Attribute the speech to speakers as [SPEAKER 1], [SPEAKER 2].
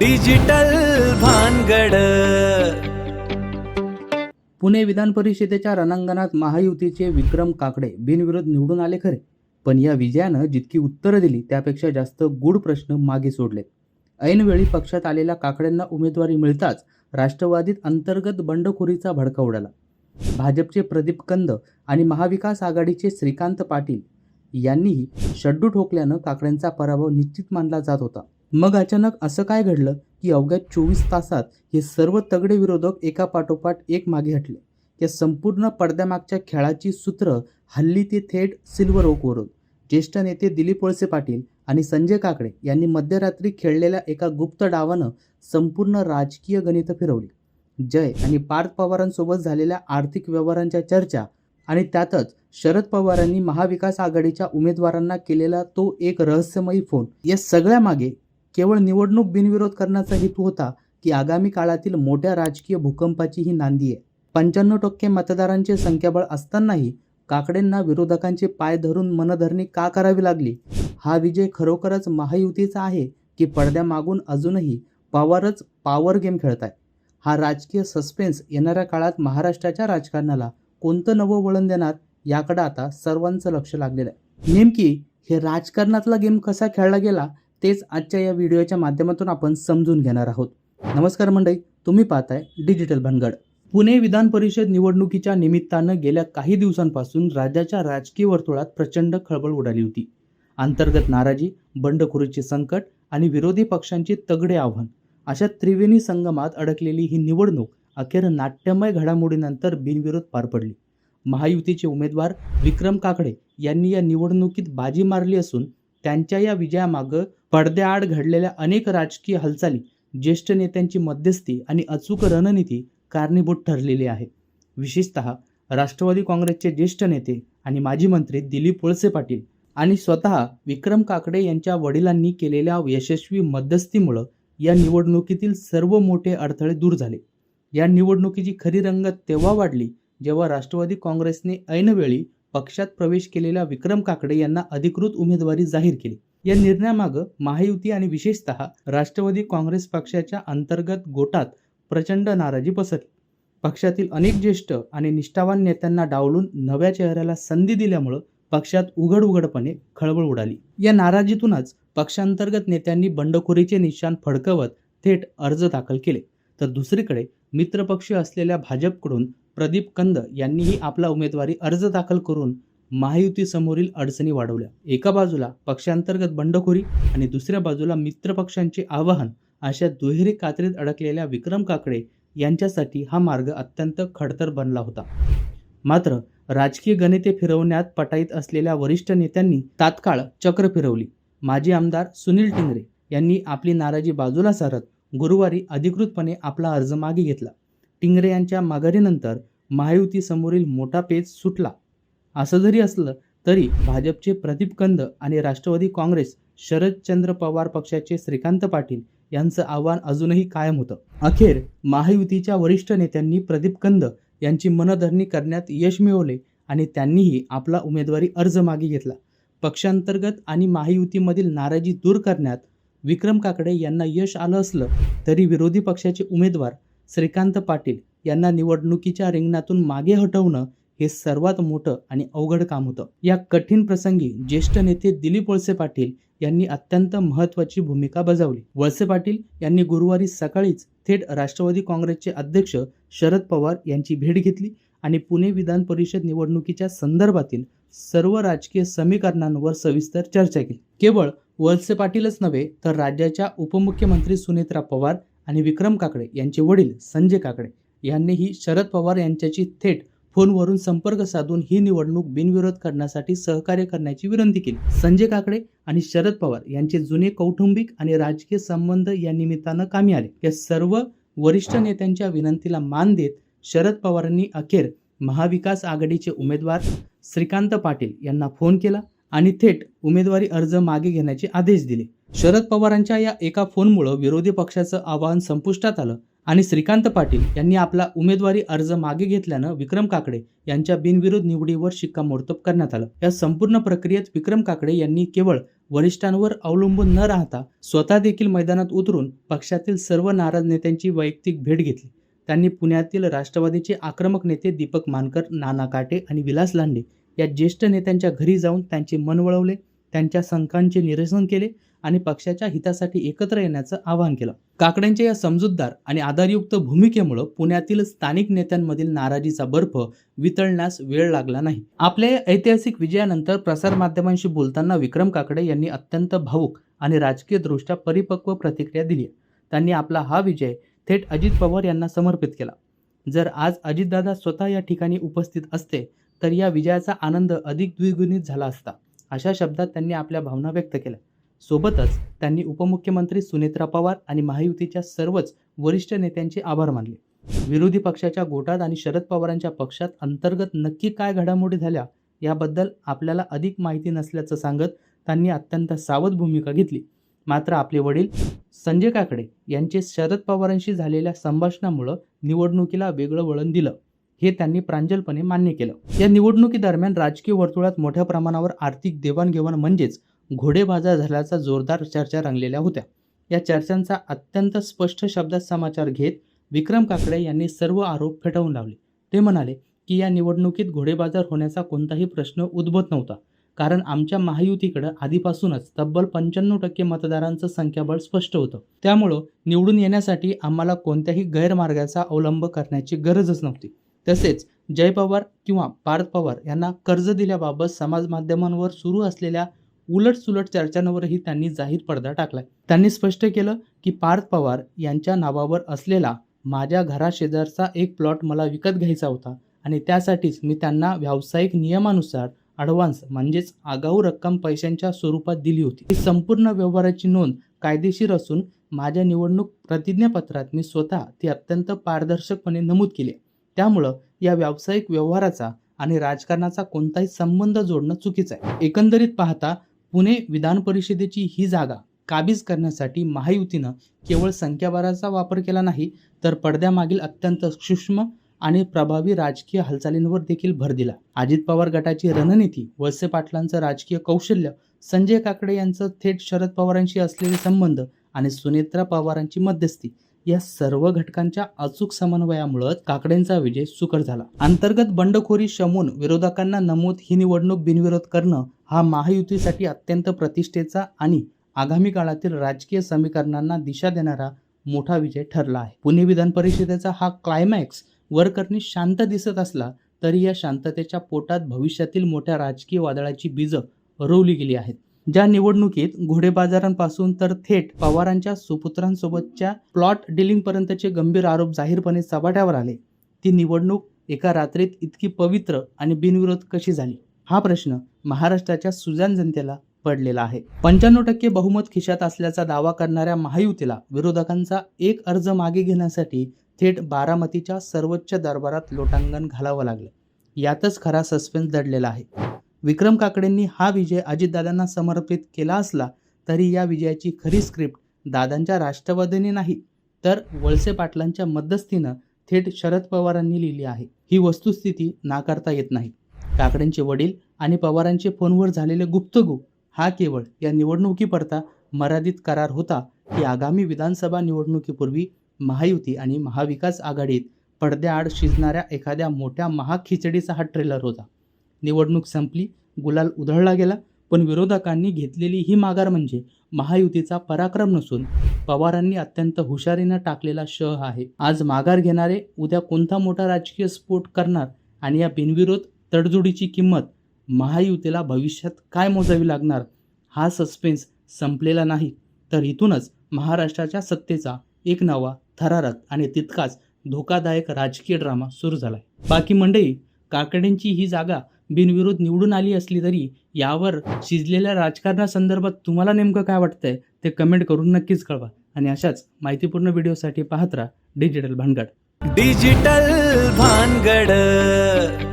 [SPEAKER 1] Digital भानगड.
[SPEAKER 2] पुणे विधान परिषदेच्या रणांगणात महायुतीचे विक्रम काकडे बिनविरोध निवडून आले खरे, पण या विजयानं जितकी उत्तरं दिली त्यापेक्षा जास्त गूढ प्रश्न मागे सोडले. ऐनवेळी पक्षात आलेल्या काकडेंना उमेदवारी मिळताच राष्ट्रवादीत अंतर्गत बंडखोरीचा भडका उडाला. भाजपचे प्रदीप कंद आणि महाविकास आघाडीचे श्रीकांत पाटील यांनीही शड्डू ठोकल्यानं काकडेंचा पराभव निश्चित मानला जात होता. मग अचानक असं काय घडलं की अवघ्या 24 तासात हे सर्व तगडे विरोधक एका पाठोपाठ एक मागे हटले. या संपूर्ण पडद्यामागच्या खेळाची सूत्र हल्ली ते थेट सिल्वर ओकवरून ज्येष्ठ नेते दिलीप वळसे पाटील आणि संजय काकडे यांनी मध्यरात्री खेळलेल्या एका गुप्त डावानं संपूर्ण राजकीय गणितं फिरवली. जय आणि पार्थ पवारांसोबत झालेल्या आर्थिक व्यवहारांच्या चर्चा आणि त्यातच शरद पवारांनी महाविकास आघाडीच्या उमेदवारांना केलेला तो एक रहस्यमयी फोन, या सगळ्या मागे केवळ निवडणूक बिनविरोध करण्याचा हेतू होता की आगामी काळातील मोठ्या राजकीय भूकंपाची ही नांदी आहे. 95% मतदारांचे संख्याबळ असतानाही काकडेंना विरोधकांचे पाय धरून मनधरणी का करावी लागली? हा विजय खरोखरच महायुतीचा आहे की पडद्यामागून अजूनही पवारच पॉवर गेम खेळताय? हा राजकीय सस्पेन्स येणाऱ्या काळात महाराष्ट्राच्या राजकारणाला कोणतं नवं वळण देणार याकडे आता सर्वांचं लक्ष लागलेलं आहे. नेमकी हे राजकारणातला गेम कसा खेळला गेला तेच आजच्या या व्हिडिओच्या माध्यमातून आपण समजून घेणार आहोत. नमस्कार मंडळी, तुम्ही पाहताय डिजिटल भानगड. पुणे विधान परिषद निवडणुकीच्या निमित्तानं गेल्या काही दिवसांपासून राज्याच्या राजकीय वर्तुळात प्रचंड खळबळ उडाली होती. अंतर्गत नाराजी, बंडखोरीचे संकट आणि विरोधी पक्षांचे तगडे आव्हान अशा त्रिवेणी संगमात अडकलेली ही निवडणूक अखेर नाट्यमय घडामोडीनंतर बिनविरोध पार पडली. महायुतीचे उमेदवार विक्रम काकडे यांनी या निवडणुकीत बाजी मारली असून त्यांच्या या विजयामागं पडद्याआड घडलेल्या अनेक राजकीय हालचाली, ज्येष्ठ नेत्यांची मध्यस्थी आणि अचूक रणनीती कारणीभूत ठरलेली आहे. विशेषतः राष्ट्रवादी काँग्रेसचे ज्येष्ठ नेते आणि माजी मंत्री दिलीप वळसे पाटील आणि स्वतः विक्रम काकडे यांच्या वडिलांनी केलेल्या यशस्वी मध्यस्थीमुळे या निवडणुकीतील सर्व मोठे अडथळे दूर झाले. या निवडणुकीची खरी रंगत तेव्हा वाढली जेव्हा राष्ट्रवादी काँग्रेसने ऐनवेळी पक्षात प्रवेश केलेल्या विक्रम काकडे यांना अधिकृत उमेदवारी जाहीर केली. या निर्णयामागं महायुती आणि विशेषतः राष्ट्रवादी काँग्रेस पक्षाच्या अंतर्गत गोटात प्रचंड नाराजी पसरली. पक्षातील अनेक ज्येष्ठ आणि निष्ठावान नेत्यांना डावलून नव्या चेहऱ्याला संधी दिल्यामुळं पक्षात उघडपणे खळबळ उडाली. या नाराजीतूनच पक्षांतर्गत नेत्यांनी बंडखोरीचे निशाण फडकवत थेट अर्ज दाखल केले. तर दुसरीकडे मित्रपक्षी असलेल्या भाजपकडून प्रदीप कंद यांनीही आपला उमेदवारी अर्ज दाखल करून महायुतीसमोरील अडचणी वाढवल्या. एका बाजूला पक्षांतर्गत बंडखोरी आणि दुसऱ्या बाजूला मित्रपक्षांचे आवाहन अशा दुहेरी कात्रीत अडकलेल्या विक्रम काकडे यांच्यासाठी हा मार्ग अत्यंत खडतर बनला होता. मात्र राजकीय गणिते फिरवण्यात पटाईत असलेल्या वरिष्ठ नेत्यांनी तात्काळ चक्र फिरवली. माजी आमदार सुनील टिंगरे यांनी आपली नाराजी बाजूला सारत गुरुवारी अधिकृतपणे आपला अर्ज मागे घेतला. टिंगरे यांच्या माघारीनंतर महायुतीसमोरील मोठा पेच सुटला. असं जरी असलं तरी भाजपचे प्रदीप कंद आणि राष्ट्रवादी काँग्रेस शरदचंद्र पवार पक्षाचे श्रीकांत पाटील यांचं आव्हान अजूनही कायम होतं. अखेर महायुतीच्या वरिष्ठ नेत्यांनी प्रदीप कंद यांची मनधरणी करण्यात यश मिळवले आणि त्यांनीही आपला उमेदवारी अर्ज मागे घेतला. पक्षांतर्गत आणि महायुतीमधील नाराजी दूर करण्यात विक्रम काकडे यांना यश आलं असलं तरी विरोधी पक्षाचे उमेदवार श्रीकांत पाटील यांना निवडणुकीच्या रिंगणातून मागे हटवणं हे सर्वात मोठं आणि अवघड काम होतं. या कठीण प्रसंगी ज्येष्ठ नेते दिलीप वळसे पाटील यांनी अत्यंत महत्त्वाची भूमिका बजावली. वळसे पाटील यांनी गुरुवारी सकाळीच थेट राष्ट्रवादी काँग्रेसचे अध्यक्ष शरद पवार यांची भेट घेतली आणि पुणे विधान परिषद निवडणुकीच्या संदर्भातील सर्व राजकीय समीकरणांवर सविस्तर चर्चा केली. केवळ वळसे पाटीलच नव्हे तर राज्याच्या उपमुख्यमंत्री सुनेत्रा पवार आणि विक्रम काकडे यांचे वडील संजय काकडे यांनीही शरद पवार यांच्याशी थेट फोनवरून संपर्क साधून ही निवडणूक बिनविरोध करण्यासाठी सहकार्य करण्याची विनंती केली. संजय काकडे आणि शरद पवार यांचे जुने कौटुंबिक आणि राजकीय संबंध या निमित्तानं कामी आले. या सर्व वरिष्ठ नेत्यांच्या विनंतीला मान देत शरद पवारांनी अखेर महाविकास आघाडीचे उमेदवार श्रीकांत पाटील यांना फोन केला आणि थेट उमेदवारी अर्ज मागे घेण्याचे आदेश दिले. शरद पवारांच्या या एका फोनमुळे विरोधी पक्षाचं आवाहन संपुष्टात आलं आणि श्रीकांत पाटील यांनी आपला उमेदवारी अर्ज मागे घेतल्यानं विक्रम काकडे यांच्या बिनविरोध निवडीवर शिक्कामोर्तब करण्यात आलं. या संपूर्ण प्रक्रियेत विक्रम काकडे यांनी केवळ वरिष्ठांवर अवलंबून न राहता स्वतः देखील मैदानात उतरून पक्षातील सर्व नाराज नेत्यांची वैयक्तिक भेट घेतली. त्यांनी पुण्यातील राष्ट्रवादीचे आक्रमक नेते दीपक मानकर, नाना काटे आणि विलास लांडे या ज्येष्ठ नेत्यांच्या घरी जाऊन त्यांचे मन वळवले, त्यांच्या शंकांचे निरसन केले आणि पक्षाच्या हितासाठी एकत्र येण्याचं आवाहन केलं. काकडेंच्या या समजूतदार आणि आधारयुक्त भूमिकेमुळे पुण्यातील स्थानिक नेत्यांमधील नाराजीचा बर्फ वितळण्यास वेळ लागला नाही. आपल्या या ऐतिहासिक विजयानंतर प्रसारमाध्यमांशी बोलताना विक्रम काकडे यांनी अत्यंत भावुक आणि राजकीयदृष्ट्या परिपक्व प्रतिक्रिया दिली. त्यांनी आपला हा विजय थेट अजित पवार यांना समर्पित केला. जर आज अजितदादा स्वतः या ठिकाणी उपस्थित असते तर या विजयाचा आनंद अधिक द्विगुणित झाला असता, अशा शब्दात त्यांनी आपल्या भावना व्यक्त केल्या. सोबतच त्यांनी उपमुख्यमंत्री सुनेत्रा पवार आणि महायुतीच्या सर्वच वरिष्ठ नेत्यांचे आभार मानले. विरोधी पक्षाच्या गोटात आणि शरद पवारांच्या पक्षात अंतर्गत नक्की काय घडामोडी झाल्या याबद्दल आपल्याला अधिक माहिती नसल्याचं सांगत त्यांनी अत्यंत सावध भूमिका घेतली. मात्र आपले वडील संजय काकडे यांचे शरद पवारांशी झालेल्या संभाषणामुळे निवडणुकीला वेगळं वळण दिलं, हे त्यांनी प्रांजळपणे मान्य केलं. या निवडणुकीदरम्यान राजकीय वर्तुळात मोठ्या प्रमाणावर आर्थिक देवाणघेवाण म्हणजेच घोडेबाजार झाल्याचा जोरदार चर्चा रंगलेल्या होत्या. या चर्चांचा अत्यंत स्पष्ट शब्दात समाचार घेत विक्रम काकडे यांनी सर्व आरोप फेटाळून लावले. ते म्हणाले की या निवडणुकीत घोडेबाजार होण्याचा कोणताही प्रश्न उद्भवत नव्हता, कारण आमच्या महायुतीकडे आधीपासूनच तब्बल 95% मतदारांचं संख्याबळ स्पष्ट होतं. त्यामुळं निवडून येण्यासाठी आम्हाला कोणत्याही गैरमार्गाचा अवलंब करण्याची गरजच नव्हती. तसेच जय पवार किंवा पार्थ पवार यांना कर्ज दिल्याबाबत समाज माध्यमांवर सुरू असलेल्या उलटसुलट चर्चांवरही त्यांनी जाहीर पडदा टाकलाय. त्यांनी स्पष्ट केलं की पार्थ पवार यांच्या नावावर असलेला माझ्या घराशेजारचा एक प्लॉट मला विकत घ्यायचा होता आणि त्यासाठीच मी त्यांना व्यावसायिक नियमानुसार ॲडव्हान्स म्हणजेच आगाऊ रक्कम पैशांच्या स्वरूपात दिली होती. ही संपूर्ण व्यवहाराची नोंद कायदेशीर असून माझ्या निवडणूक प्रतिज्ञापत्रात मी स्वतः ती अत्यंत पारदर्शकपणे नमूद केली. त्यामुळं या व्यावसायिक व्यवहाराचा आणि राजकारणाचा कोणताही संबंध जोडणं चुकीचं आहे. एकंदरीत पाहता पुणे विधान परिषदेची ही जागा काबीज करण्यासाठी महायुतीनं केवळ संख्याबळाचा वापर केला नाही, तर पडद्यामागील अत्यंत सूक्ष्म आणि प्रभावी राजकीय हालचालींवर देखील भर दिला. अजित पवार गटाची रणनीती, वळसे पाटलांचं राजकीय कौशल्य, संजय काकडे यांचं थेट शरद पवारांशी असलेले संबंध आणि सुनेत्रा पवारांची मध्यस्थी या सर्व घटकांच्या अचूक समन्वयामुळे काकडेंचा विजय सुकर झाला. अंतर्गत बंडखोरी शमून विरोधकांना नमूद ही निवडणूक बिनविरोध करणं हा महायुतीसाठी अत्यंत प्रतिष्ठेचा आणि आगामी काळातील राजकीय समीकरणांना दिशा देणारा मोठा विजय ठरला आहे. पुणे विधान परिषदेचा हा क्लायमॅक्स वरकरणी शांत दिसत असला तरी या शांततेच्या पोटात भविष्यातील मोठ्या राजकीय वादळाची बीजं रोवली गेली आहेत. ज्या निवडणुकीत घोडेबाजारांपासून तर थेट पवारांच्या सुपुत्रांसोबतच्या प्लॉट डिलिंगपर्यंतचे गंभीर आरोप जाहीरपणे चव्हाट्यावर आले, ती निवडणूक एका रात्रीत इतकी पवित्र आणि बिनविरोध कशी झाली, हा प्रश्न महाराष्ट्राच्या सुजाण जनतेला पडलेला आहे. 95% बहुमत खिशात असल्याचा दावा करणाऱ्या महायुतीला विरोधकांचा एक अर्ज मागे घेण्यासाठी थेट बारामतीच्या सर्वोच्च दरबारात लोटांगण घालावं लागलं. यातच खरा सस्पेन्स दडलेला आहे. विक्रम काकडेंनी हा विजय अजितदादांना समर्पित केला असला तरी या विजयाची खरी स्क्रिप्ट दादांच्या राष्ट्रवादीने नाही, तर वळसे पाटलांच्या मध्यस्थीनं थेट शरद पवारांनी लिहिली आहे. ही वस्तुस्थिती नाकारता येत नाही. काकडेंचे वडील आणि पवारांचे फोनवर झालेले गुप्तगू हा केवळ या निवडणुकीपुरता मर्यादित करार होता की आगामी विधानसभा निवडणुकीपूर्वी महायुती आणि महाविकास आघाडीत पडद्याआड शिजणाऱ्या एखाद्या मोठ्या महाखिचडीचा हा ट्रेलर होता. निवडणूक संपली, गुलाल उधळला गेला, पण विरोधकांनी घेतलेली ही माघार म्हणजे महायुतीचा पराक्रम नसून पवारांनी अत्यंत हुशारीनं टाकलेला शह आहे. आज माघार घेणारे उद्या कोणता मोठा राजकीय स्फोट करणार आणि या बिनविरोध तडजोडीची किंमत महायुतीला भविष्यात काय मोजावी लागणार, हा सस्पेन्स संपलेला नाही, तर इथूनच महाराष्ट्राच्या सत्तेचा एक नवा थरारक आणि तितकाच धोकादायक राजकीय ड्रामा सुरू झालाय. बाकी मंडळी, काकडेंची ही जागा बिनविरोध निवडून आली असली तरी यावर शिजलेल्या राजकारणासंदर्भात तुम्हाला नेमकं काय वाटतंय ते कमेंट करून नक्कीच कळवा. आणि अशाच माहितीपूर्ण व्हिडिओसाठी पाहत राहा डिजिटल भानगड.
[SPEAKER 1] डिजिटल भानगड.